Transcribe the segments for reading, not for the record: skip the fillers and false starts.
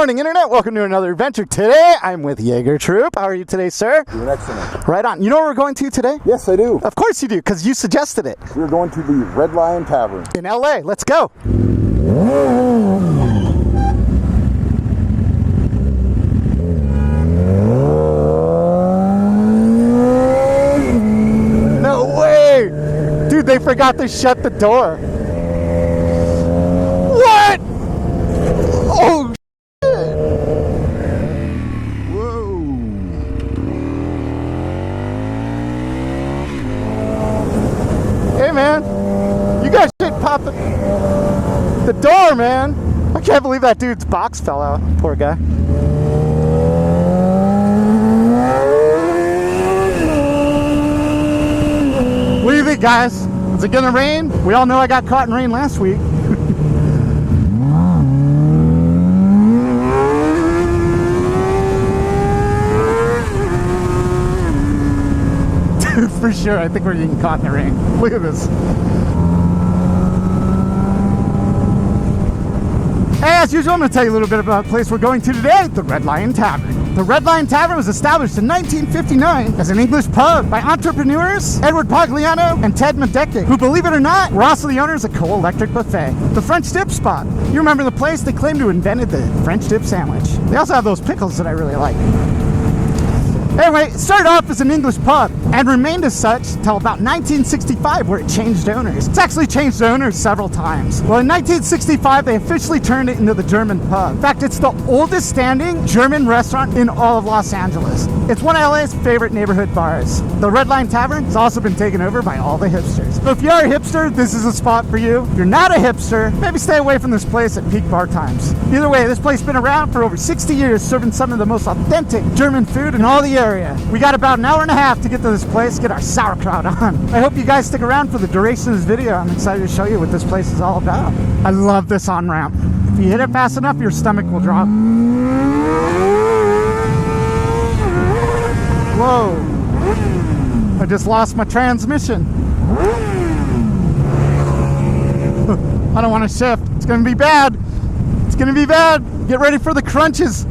morning, Internet. Welcome to another adventure. Today, I'm with Jaeger Troop. How are you today, sir? Doing excellent. Right on. You know where we're going to today? Yes, I do. Of course you do, because you suggested it. We're going to the Red Lion Tavern. In LA. Let's go. No way! Dude, they forgot to shut the door. What? Oh, shit. Whoa. Hey, man. You got shit popping. The door, man. I can't believe that dude's box fell out. Poor guy. What do you think, guys? Is it gonna rain? We all know I got caught in rain last week. For sure, I think we're getting caught in the rain. Look at this. As usual, I'm going to tell you a little bit about the place we're going to today, the Red Lion Tavern. The Red Lion Tavern was established in 1959 as an English pub by entrepreneurs Edward Pagliano and Ted Medeke, who, believe it or not, were also the owners of Cole Electric Buffet. The French dip spot. You remember the place? They claim to have invented the French dip sandwich. They also have those pickles that I really like. Anyway, it started off as an English pub and remained as such until about 1965, where it changed owners. It's actually changed owners several times. Well, in 1965, they officially turned it into the German pub. In fact, it's the oldest standing German restaurant in all of Los Angeles. It's one of LA's favorite neighborhood bars. The Red Lion Tavern has also been taken over by all the hipsters. So if you are a hipster, this is a spot for you. If you're not a hipster, maybe stay away from this place at peak bar times. Either way, this place has been around for over 60 years, serving some of the most authentic German food in all the area. We got about an hour and a half to get to this place, get our sauerkraut on. I hope you guys stick around for the duration of this video. I'm excited to show you what this place is all about. I love this on-ramp. If you hit it fast enough, your stomach will drop. Whoa. I just lost my transmission. I don't want to shift. It's going to be bad. It's going to be bad. Get ready for the crunches.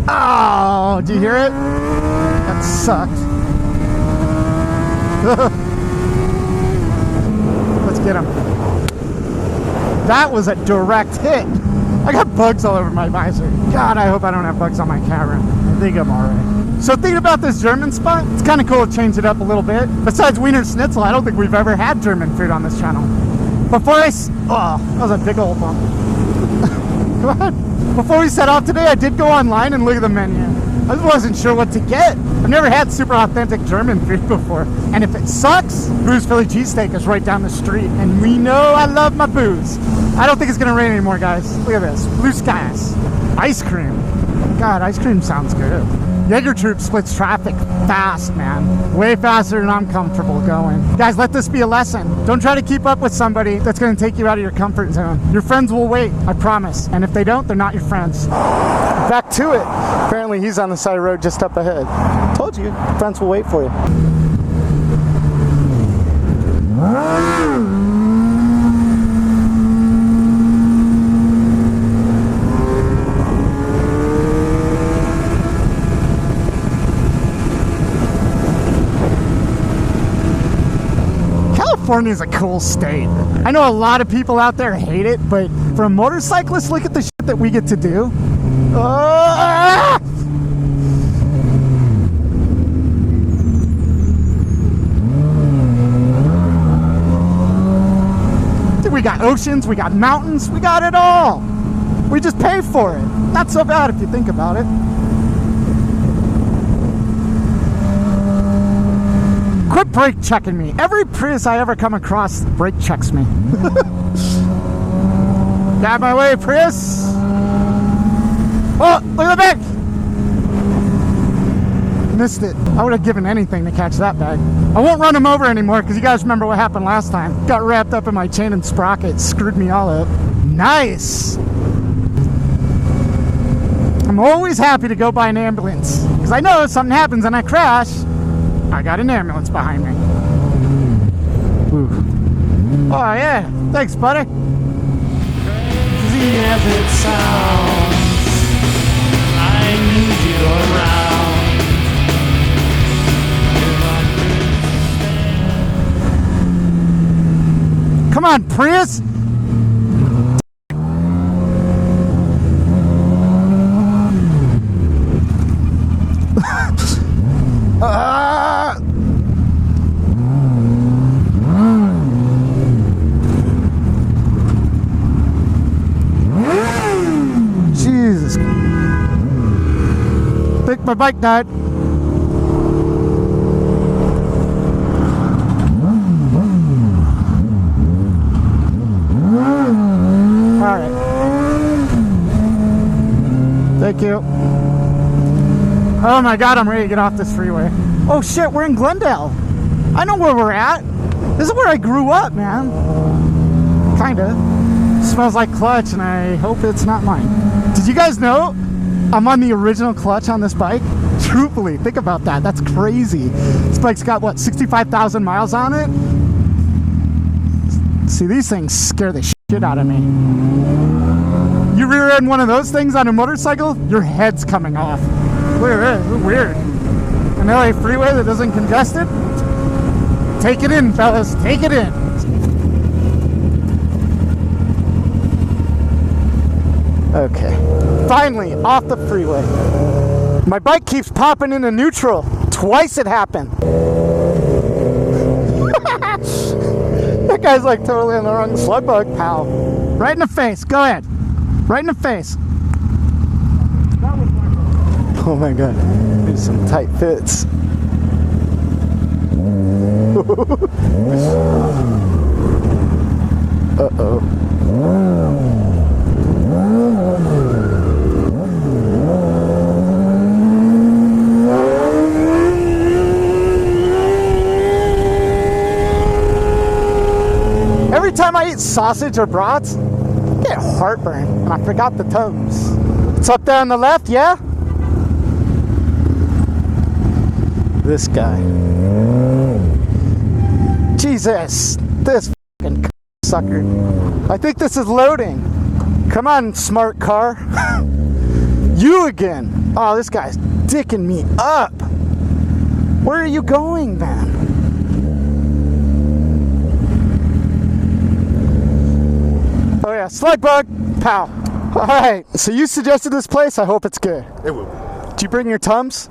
Oh, do you hear it? That sucked. Let's get him. That was a direct hit. I got bugs all over my visor. God, I hope I don't have bugs on my camera. I think I'm alright. So thinking about this German spot, it's kind of cool to change it up a little bit. Besides Wiener Schnitzel, I don't think we've ever had German food on this channel. Oh, that was a big old bump. Come on. Before we set off today, I did go online and look at the menu. I just wasn't sure what to get. I've never had super authentic German food before. And if it sucks, Boo's Philly cheesesteak is right down the street. And we know I love my booze. I don't think it's going to rain anymore, guys. Look at this. Blue skies. Ice cream. God, ice cream sounds good. Jaeger Troop splits traffic fast, man. Way faster than I'm comfortable going. Guys, let this be a lesson. Don't try to keep up with somebody that's going to take you out of your comfort zone. Your friends will wait, I promise. And if they don't, they're not your friends. Back to it. Apparently he's on the side of the road just up ahead. Told you, friends will wait for you. California is a cool state. I know a lot of people out there hate it, but for a motorcyclist, look at the shit that we get to do. Dude, we got oceans, we got mountains, we got it all. We just pay for it. Not so bad if you think about it. Quit brake checking me. Every Prius I ever come across brake checks me. Get out of my way, Prius. Oh, look at the back. Missed it. I would have given anything to catch that bag. I won't run him over anymore because you guys remember what happened last time. Got wrapped up in my chain and sprocket. Screwed me all up. Nice. I'm always happy to go by an ambulance because I know if something happens and I crash, I got an ambulance behind me. Ooh. Oh yeah, thanks buddy. Crazy as it sounds, on, Prius. Jesus. I think my bike died. Alright. Thank you. Oh my god, I'm ready to get off this freeway. Oh shit, we're in Glendale. I know where we're at. This is where I grew up, man. Kinda. Smells like clutch, and I hope it's not mine. Did you guys know I'm on the original clutch on this bike? Truthfully, think about that. That's crazy. This bike's got, what, 65,000 miles on it? See, these things scare the shit out of me. You rear end one of those things on a motorcycle, your head's coming off. Look at this, weird. An LA freeway that isn't congested? Take it in, fellas, take it in. Okay, finally off the freeway. My bike keeps popping into neutral. Twice it happened. That guy's like totally on the wrong slug bug, pal. Right in the face, go ahead. Right in the face. Oh my god, there's some tight fits. Uh-oh. Every time I eat sausage or brats, I get heartburn, and I forgot the Tums. It's up there on the left, yeah? This guy. Jesus, this fucking sucker. I think this is loading. Come on, smart car. You again. Oh, this guy's dicking me up. Where are you going, man? Oh yeah, slug bug, pow. All right, so you suggested this place. I hope it's good. It will. Did you bring your Tums?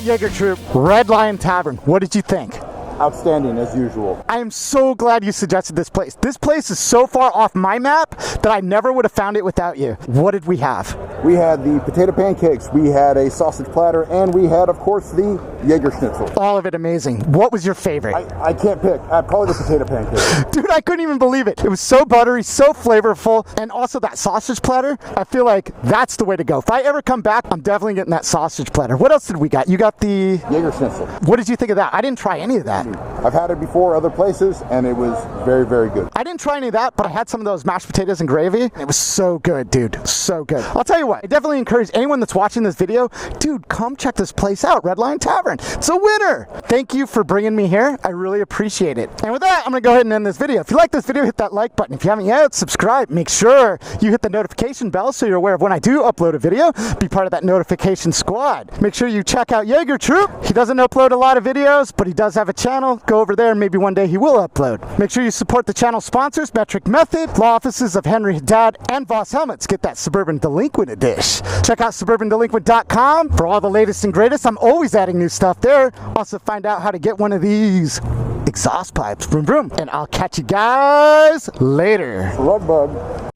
Jaeger Troop, Red Lion Tavern. What did you think? Outstanding as usual. I am so glad you suggested this place. This place is so far off my map that I never would have found it without you. What did we have? We had the potato pancakes, we had a sausage platter, and we had, of course, the Jaeger schnitzel. All of it amazing. What was your favorite? I can't pick. Probably the potato pancakes. Dude, I couldn't even believe it. It was so buttery, so flavorful, and also that sausage platter. I feel like that's the way to go. If I ever come back, I'm definitely getting that sausage platter. What else did we got? You got the Jaeger schnitzel. What did you think of that? I didn't try any of that. I've had it before other places, and it was very, very good. I didn't try any of that, but I had some of those mashed potatoes and gravy. And it was so good, dude. So good. I'll tell you what, I definitely encourage anyone that's watching this video, dude, come check this place out, Red Lion Tavern. It's a winner. Thank you for bringing me here. I really appreciate it. And with that, I'm going to go ahead and end this video. If you like this video, hit that like button. If you haven't yet, subscribe. Make sure you hit the notification bell so you're aware of when I do upload a video. Be part of that notification squad. Make sure you check out Jaeger Troop. He doesn't upload a lot of videos, but he does have a channel. Go over there and maybe one day he will upload. Make sure you support the channel sponsors, Metric Method, law offices of Henry Haddad, and Voss Helmets. Get that Suburban Delinquent edition. Check out SuburbanDelinquent.com for all the latest and greatest. I'm always adding new stuff there. Also find out how to get one of these exhaust pipes. Vroom vroom. And I'll catch you guys later. Rug bug.